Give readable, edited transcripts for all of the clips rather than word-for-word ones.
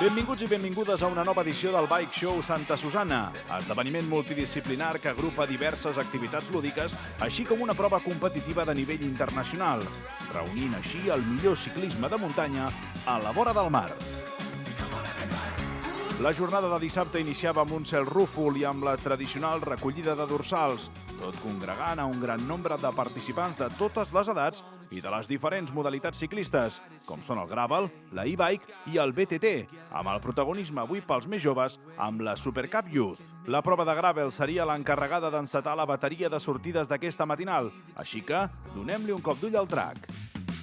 Benvinguts i benvingudes a una nova edició del Bike Show Santa Susana, esdeveniment multidisciplinar que agrupa diverses activitats lúdiques, així com una prova competitiva de nivell internacional, reunint així el millor ciclisme de muntanya a la vora del mar. La jornada de dissabte iniciava amb un cel rúfol i amb la tradicional recollida de dorsals, tot congregant a un gran nombre de participants de totes les edats i de les diferents modalitats ciclistes, com són el gravel, la e-bike i el BTT, amb el protagonisme avui pels més joves amb la Supercup Youth. La prova de gravel seria l'encarregada d'encetar la bateria de sortides d'aquesta matinal, així que donem-li un cop d'ull al track.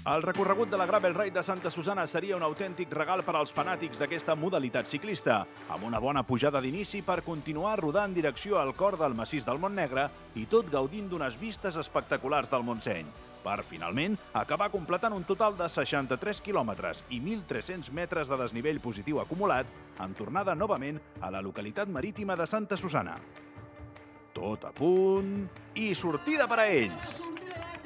El recorregut de la Gravel Ride de Santa Susana seria un autèntic regal per als fanàtics d'aquesta modalitat ciclista, amb una bona pujada d'inici per continuar rodant en direcció al cor del massís del Montnegre i tot gaudint d'unes vistes espectaculars del Montseny, per finalment acabar completant un total de 63 quilòmetres i 1.300 metres de desnivell positiu acumulat en tornada novament a la localitat marítima de Santa Susana. Tot a punt i sortida per a ells!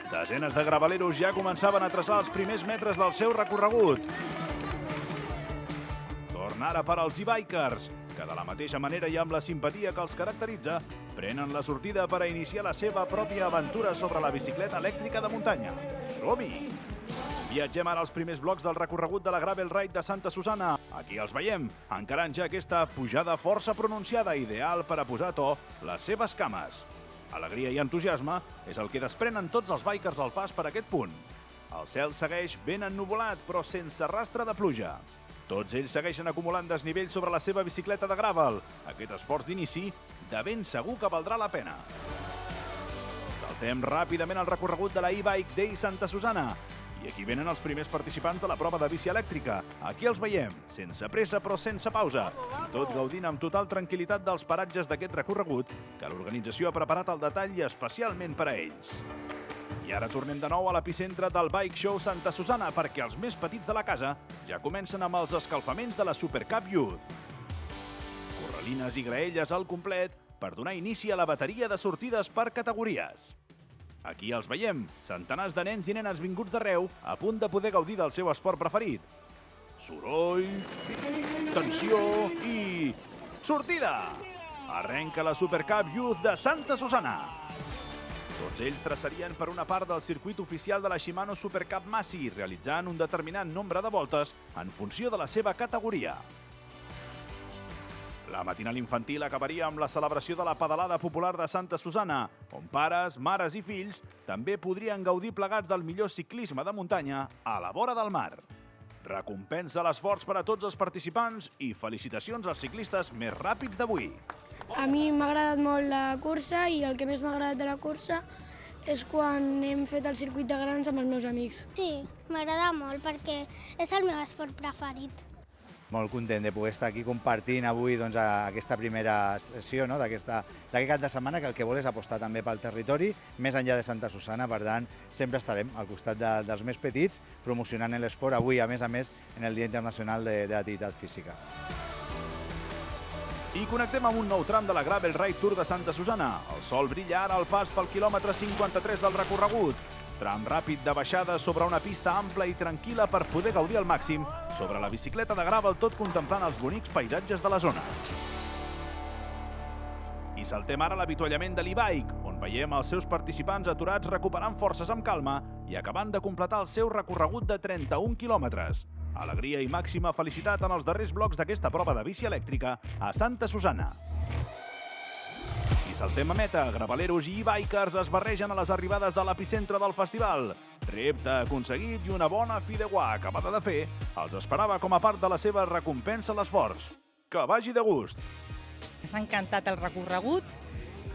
Desenes de graveleros ja començaven a traçar els primers metres del seu recorregut. Torna ara per als e-bikers, que de la mateixa manera i amb la simpatia que els caracteritza, prenen la sortida per a iniciar la seva pròpia aventura sobre la bicicleta elèctrica de muntanya. Som-hi! Viatgem ara als primers blocs del recorregut de la Gravel Ride de Santa Susana. Aquí els veiem, encarant ja aquesta pujada força pronunciada, ideal per a posar a to les seves cames. Alegria i entusiasme és el que desprenen tots els bikers al pas per aquest punt. El cel segueix ben ennuvolat, però sense rastre de pluja. Tots ells segueixen acumulant desnivell sobre la seva bicicleta de gravel. Aquest esforç d'inici de ben segur que valdrà la pena. Saltem ràpidament el recorregut de la e-bike Day Santa Susana. I aquí venen els primers participants de la prova de bici elèctrica. Aquí els veiem, sense pressa però sense pausa, i tot gaudint amb total tranquil·litat dels paratges d'aquest recorregut que l'organització ha preparat al detall i especialment per a ells. I ara tornem de nou a l'epicentre del Bike Show Santa Susana perquè els més petits de la casa ja comencen amb els escalfaments de la Supercup Youth. Corralines i graelles al complet per donar inici a la bateria de sortides per categories. Aquí els veiem, centenars de nens i nenes vinguts d'arreu, a punt de poder gaudir del seu esport preferit. Soroll, tensió i... sortida! Arrenca la Supercup Youth de Santa Susana. Tots ells traçarien per una part del circuit oficial de la Shimano Supercup Massi, realitzant un determinat nombre de voltes en funció de la seva categoria. La matinal infantil acabaria amb la celebració de la pedalada popular de Santa Susana, on pares, mares i fills també podrien gaudir plegats del millor ciclisme de muntanya a la vora del mar. Recompensa l'esforç per a tots els participants i felicitacions als ciclistes més ràpids d'avui. A mi m'ha agradat molt la cursa i el que més m'ha agradat de la cursa és quan hem fet el circuit de grans amb els meus amics. Sí, m'agrada molt perquè és el meu esport preferit. Molt content de poder estar aquí compartint avui aquesta primera sessió d'aquest cap de setmana, que el que vol és apostar també pel territori, més enllà de Santa Susana. Per tant, sempre estarem al costat dels més petits, promocionant l'esport avui, a més, en el Dia Internacional de l'Activitat Física. I connectem amb un nou tram de la Gravel Ride Tour de Santa Susana. El sol brilla ara al pas pel quilòmetre 53 del recorregut. Tram ràpid de baixada sobre una pista ampla i tranquil·la per poder gaudir al màxim sobre la bicicleta de gravel, tot contemplant els bonics paisatges de la zona. I saltem ara a l'avituallament de l'e-bike, on veiem els seus participants aturats recuperant forces amb calma i acabant de completar el seu recorregut de 31 quilòmetres. Alegria i màxima felicitat en els darrers blocs d'aquesta prova de bici elèctrica a Santa Susana. I saltem a meta, graveleros i e-bikers es barregen a les arribades de l'epicentre del festival. Repte aconseguit i una bona fi de guà acabada de fer els esperava com a part de la seva recompensa a l'esforç. Que vagi de gust! S'ha encantat el recorregut,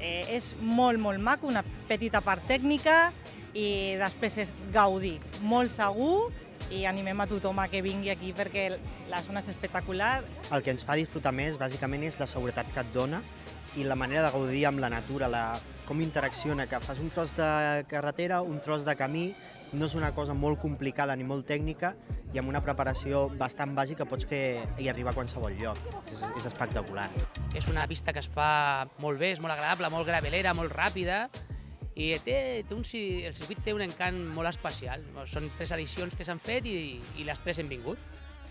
és molt maco, una petita part tècnica i després és gaudir, molt segur i animem a tothom a que vingui aquí perquè la zona és espectacular. El que ens fa disfrutar més, bàsicament, és la seguretat que et dona i la manera de gaudir amb la natura, com interacciona, que fas un tros de carretera, un tros de camí, no és una cosa molt complicada ni molt tècnica i amb una preparació bastant bàsica pots fer i arribar a qualsevol lloc. És espectacular. És una pista que es fa molt bé, és molt agradable, molt gravelera, molt ràpida, i el circuit té un encant molt especial. Són 3 edicions que s'han fet i les 3 hem vingut.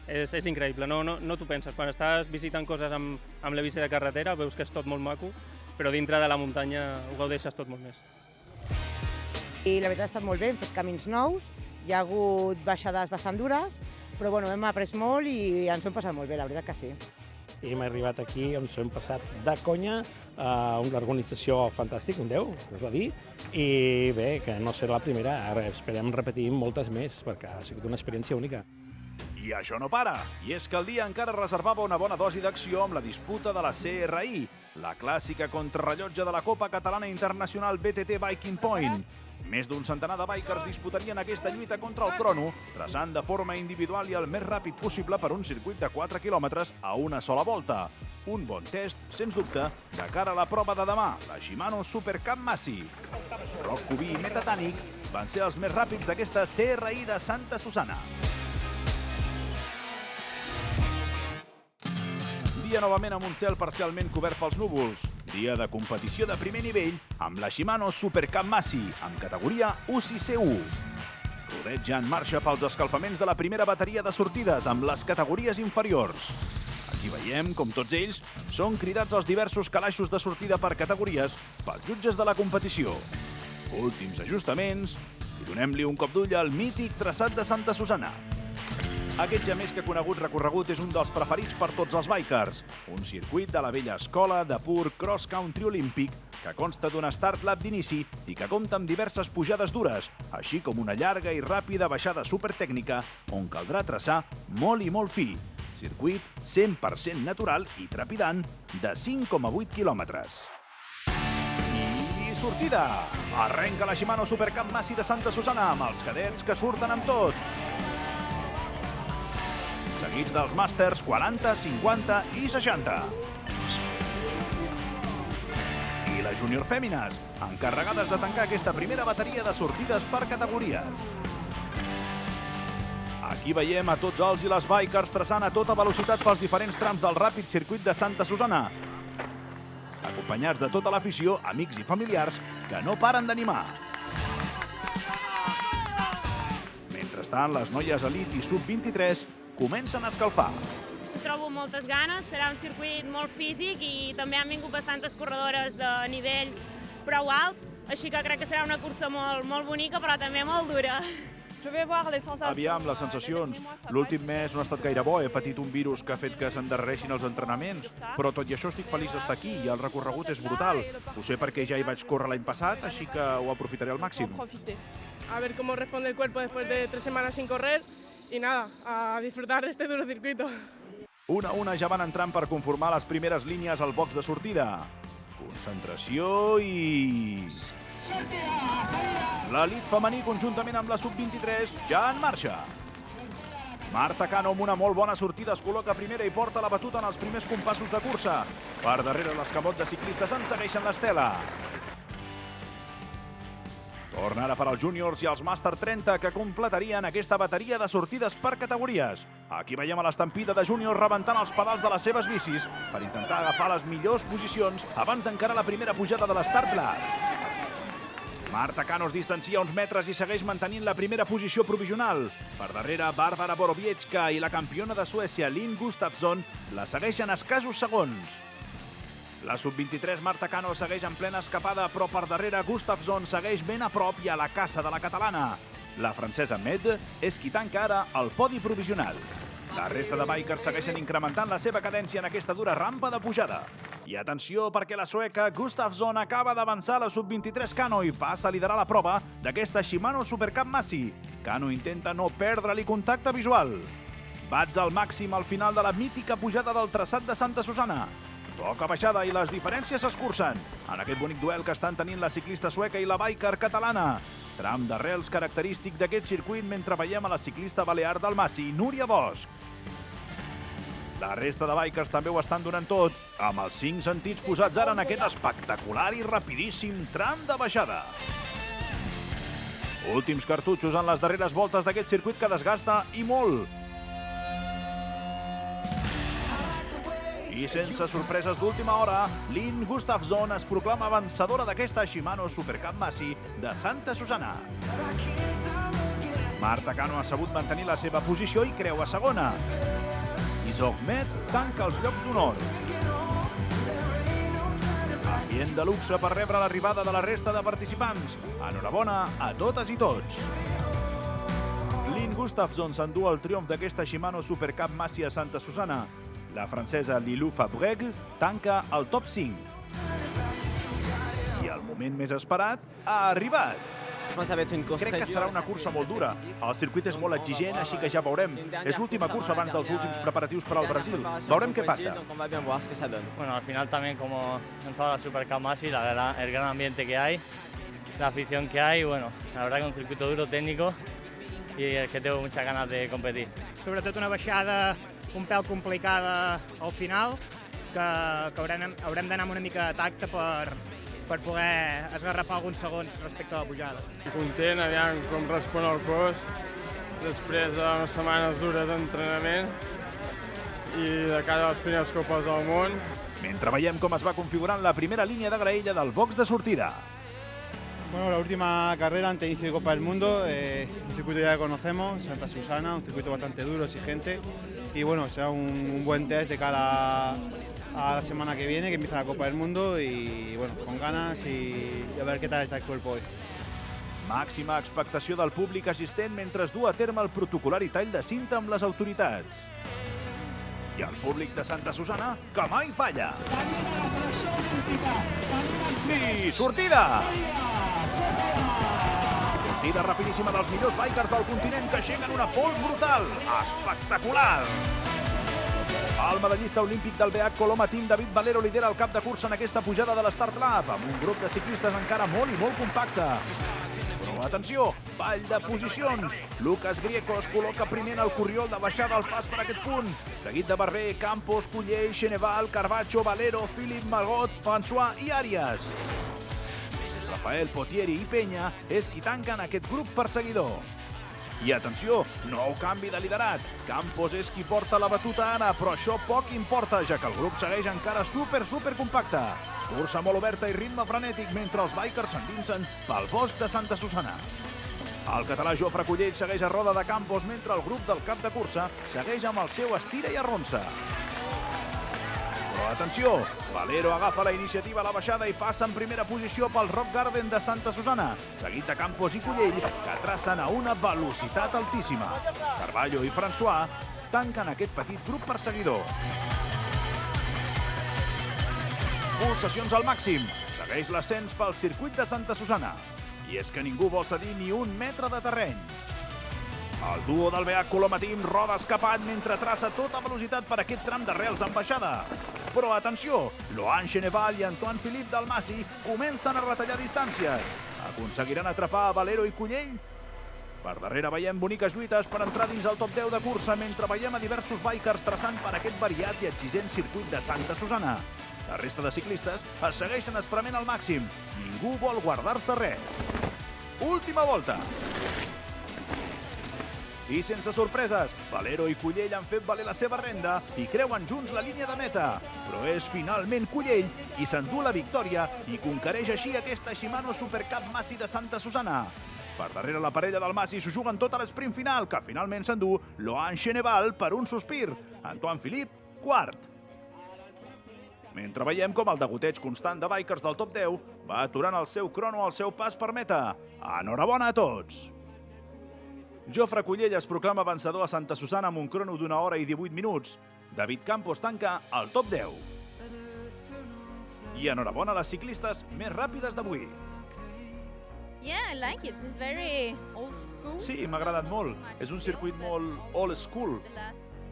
És increïble, no t'ho penses. Quan estàs visitant coses amb la bici de carretera veus que és tot molt maco, però dintre de la muntanya ho gaudeixes tot molt més. I la veritat ha estat molt bé, hem fet camins nous, hi ha hagut baixades bastant dures, però bueno, hem après molt i ens ho hem passat molt bé, la veritat que sí. I hem arribat aquí, ens ho hem passat de conya, una organització fantàstica, un 10, es va dir, i bé, que no serà la primera, ara esperem repetir moltes més, perquè ha sigut una experiència única. I això no para, i és que el dia encara reservava una bona dosi d'acció amb la disputa de la CRI, la clàssica contrarrellotge de la Copa Catalana Internacional BTT Biking Point. Més d'un centenar de bikers disputarien aquesta lluita contra el crono, traçant de forma individual i el més ràpid possible per un circuit de 4 quilòmetres a una sola volta. Un bon test, sens dubte, de cara a la prova de demà, la Shimano Super Cup Massi. Roc Cubí i Metatànic van ser els més ràpids d'aquesta CRI de Santa Susanna. Dia novament amb un cel parcialment cobert pels núvols. Dia de competició de primer nivell amb la Shimano Super Cup Massi, amb categoria UCI-C1. Rodet ja en marxa pels escalfaments de la primera bateria de sortides amb les categories inferiors. Aquí veiem com tots ells són cridats als diversos calaixos de sortida per categories pels jutges de la competició. Últims ajustaments i donem-li un cop d'ull al mític traçat de Santa Susanna. Aquest ja més que conegut recorregut és un dels preferits per tots els bikers. Un circuit de la vella escola de pur cross-country olímpic que consta d'un start lap d'inici i que compta amb diverses pujades dures, així com una llarga i ràpida baixada supertècnica on caldrà traçar molt i molt fi. Circuit 100% natural i trepidant de 5,8 quilòmetres. I sortida! Arrenca la Shimano Super Cup Massi de Santa Susanna amb els cadets que surten amb tot. Seguits dels màsters 40, 50 i 60. I les júnior fèmines, encarregades de tancar aquesta primera bateria de sortides per categories. Aquí veiem a tots els i les bikers traçant a tota velocitat pels diferents trams del ràpid circuit de Santa Susanna, acompanyats de tota l'afició, amics i familiars que no paren d'animar. Mentrestant, les noies elit i sub-23 comencen a escalfar. Trobo moltes ganes, serà un circuit molt físic i també han vingut bastantes corredores de nivell prou alt, així que crec que serà una cursa molt bonica però també molt dura. Aviam, les sensacions. L'últim mes no ha estat gaire bo, he patit un virus que ha fet que s'endarrereixin els entrenaments, però tot i això estic feliç d'estar aquí i el recorregut és brutal. Ho sé perquè ja hi vaig córrer l'any passat, així que ho aprofitaré al màxim. A ver cómo responde el cuerpo después de 3 semanas sin correr y nada, a disfrutar de este duro circuito. Una a una ja van entrant per conformar les primeres línies al box de sortida. Concentració i... L'elit femení, conjuntament amb la sub-23, ja en marxa. Marta Cano, amb una molt bona sortida, es col·loca primera i porta la batuta en els primers compassos de cursa. Per darrere l'escamot de ciclistes en segueixen l'estela. Torna ara per als júniors i els Màster 30 que completarien aquesta bateria de sortides per categories. Aquí veiem a l'estampida de júniors rebentant els pedals de les seves bicis per intentar agafar les millors posicions abans d'encarar la primera pujada de l'Start Block. Marta Cano es distancia uns metres i segueix mantenint la primera posició provisional. Per darrere, Barbara Borowiecka i la campiona de Suècia, Linn Gustafsson, la segueixen a escassos segons. La sub-23 Marta Cano segueix en plena escapada, però per darrere Gustafsson segueix ben a prop i a la caça de la catalana. La francesa Med és qui tanca ara el podi provisional. La resta de bikers segueixen incrementant la seva cadència en aquesta dura rampa de pujada. I atenció, perquè la sueca Gustafsson acaba d'avançar la sub-23 Cano i passa a liderar la prova d'aquesta Shimano Super Cup Massi. Cano intenta no perdre-li contacte visual. Bats al màxim al final de la mítica pujada del traçat de Santa Susanna. Toca baixada i les diferències s'escurcen en aquest bonic duel que estan tenint la ciclista sueca i la biker catalana. Tram d'arrels característic d'aquest circuit mentre veiem a la ciclista balear del Massi, Núria Bosch. La resta de bikers també ho estan donant tot, amb els 5 sentits posats ara en aquest espectacular i rapidíssim tram de baixada. Últims cartutxos en les darreres voltes d'aquest circuit que desgasta i molt. I sense sorpreses d'última hora, Lynn Gustafsson es proclama vencedora d'aquesta Shimano Supercup Massi de Santa Susanna. Marta Cano ha sabut mantenir la seva posició i creua segona. I Zogmet tanca els llocs d'honor. Ambient de luxe per rebre l'arribada de la resta de participants. Enhorabona a totes i tots. Lynn Gustafsson s'endú el triomf d'aquesta Shimano Supercup Massi a Santa Susanna. La francesa Lilou Fabreg tanca el top 5. I el moment més esperat ha arribat. Crec que serà una cursa molt dura. El circuit és molt exigent, així que ja veurem. És l'última cursa abans dels últims preparatius per al Brasil. Veurem què passa. Bueno, al final también como en toda la Supercup Massi, el gran ambiente que hay, la afición que hay, bueno, la verdad que un circuito duro, técnico y el que tengo muchas ganas de competir. Sobretot una baixada un pèl complicada al final, que haurem d'anar amb una mica de tacte per poder esgarrapar alguns segons respecte a la pujada. Content, aviam com respon el cos després d'unes setmanes dures d'entrenament i de cara a les primeres copes del món. Mentre veiem com es va configurant la primera línia de graella del box de sortida. Bueno, la última carrera ante inicio de Copa del Mundo, un circuito ya que conocemos, Santa Susanna, un circuito bastante duro, exigente, y bueno, será un buen test de cara a la semana que viene, que empieza la Copa del Mundo, y bueno, con ganas y a ver qué tal está el cuerpo hoy. Màxima expectació del públic assistent mentre es du a terme el protocolari tall de cinta amb les autoritats. I el públic de Santa Susanna, que mai falla. I sortida! Sortida rapidíssima dels millors bikers del continent que aixequen una pols brutal. Espectacular! El medallista olímpic del BH Coloma Team, David Valero, lidera el cap de cursa en aquesta pujada de l'Start Lab, amb un grup de ciclistes encara molt i molt compacte. Però atenció, ball de posicions. Lucas Grieco es col·loca primer en el corriol de baixada al pas per aquest punt, seguit de Barber, Campos, Cullell, Xeneval, Carbacho, Valero, Philip, Margot, François i Arias. Rafael, Potieri i Peña és qui tanquen aquest grup perseguidor. I atenció, nou canvi de liderat. Campos és qui porta la batuta ara, però això poc importa, ja que el grup segueix encara super compacte. Cursa molt oberta i ritme frenètic mentre els bikers s'endinsen pel bosc de Santa Susanna. El català Jofre Cullell segueix a roda de Campos mentre el grup del cap de cursa segueix amb el seu estira i arronsa. Però atenció, Valero agafa la iniciativa a la baixada i passa en primera posició pel Rock Garden de Santa Susanna, seguit de Campos i Cullell, que tracen a una velocitat altíssima. Carballo i François tanquen aquest petit grup perseguidor. Pulsacions al màxim. Segueix l'ascens pel circuit de Santa Susanna. I és que ningú vol cedir ni un metre de terreny. El duo del BH Coloma Team roda escapat mentre traça tota velocitat per aquest tram d'arrels en baixada. Però atenció, Loan Xeneval i Antoine Philippe del Massi comencen a retallar distàncies. Aconseguiran atrapar a Valero i Cullell? Per darrere veiem boniques lluites per entrar dins el top 10 de cursa mentre veiem a diversos bikers traçant per aquest variat i exigent circuit de Santa Susanna. La resta de ciclistes es segueixen esprement al màxim. Ningú vol guardar-se res. Última volta. I sense sorpreses, Valero i Cullell han fet valer la seva renda i creuen junts la línia de meta. Però és finalment Cullell qui s'endú la victòria i conquereix així aquesta Shimano Supercup Massi de Santa Susanna. Per darrere la parella del Massi s'ho juguen tot a l'esprint final, que finalment s'endú Loan Xeneval per un sospir. Antoine Philippe, quart. Mentre veiem com el degoteig constant de bikers del top 10 va aturant el seu crono al seu pas per meta. Enhorabona a tots! Jofre Cullell es proclama vencedor a Santa Susanna amb un crono d'1 hora i 18 minuts. David Campos tanca el top 10. I enhorabona a les ciclistes més ràpides d'avui. Yeah, I like it. It's very old school. Sí, m'ha agradat molt. És un circuit molt old school.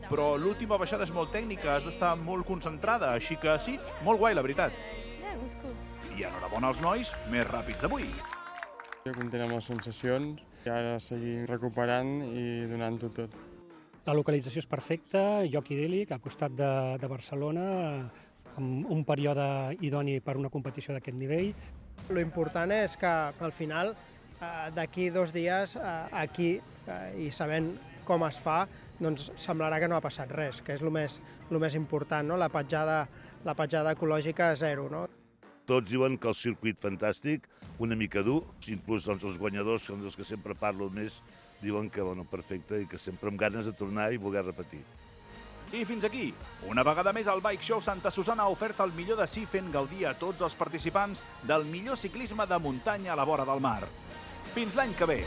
Però l'última baixada és molt tècnica, has d'estar molt concentrada, així que sí, molt guai, la veritat. Yeah, it was cool. I enhorabona als nois més ràpids d'avui. Content amb les sensacions i ara seguim recuperant i donant-ho tot. La localització és perfecta, lloc idíl·lic, al costat de Barcelona, amb un període idoni per una competició d'aquest nivell. Lo important és que al final, d'aquí 2 dies, aquí, i sabent com es fa, doncs semblarà que no ha passat res, que és el més important, no? La petjada ecològica a 0. No? Tots diuen que el circuit fantàstic, una mica dur, inclús els guanyadors, que són els que sempre parlo més, diuen que perfecte i que sempre amb ganes de tornar i voler repetir. I fins aquí, una vegada més el Bike Show Santa Susana ha ofert el millor de si fent gaudir a tots els participants del millor ciclisme de muntanya a la vora del mar. Fins l'any que ve!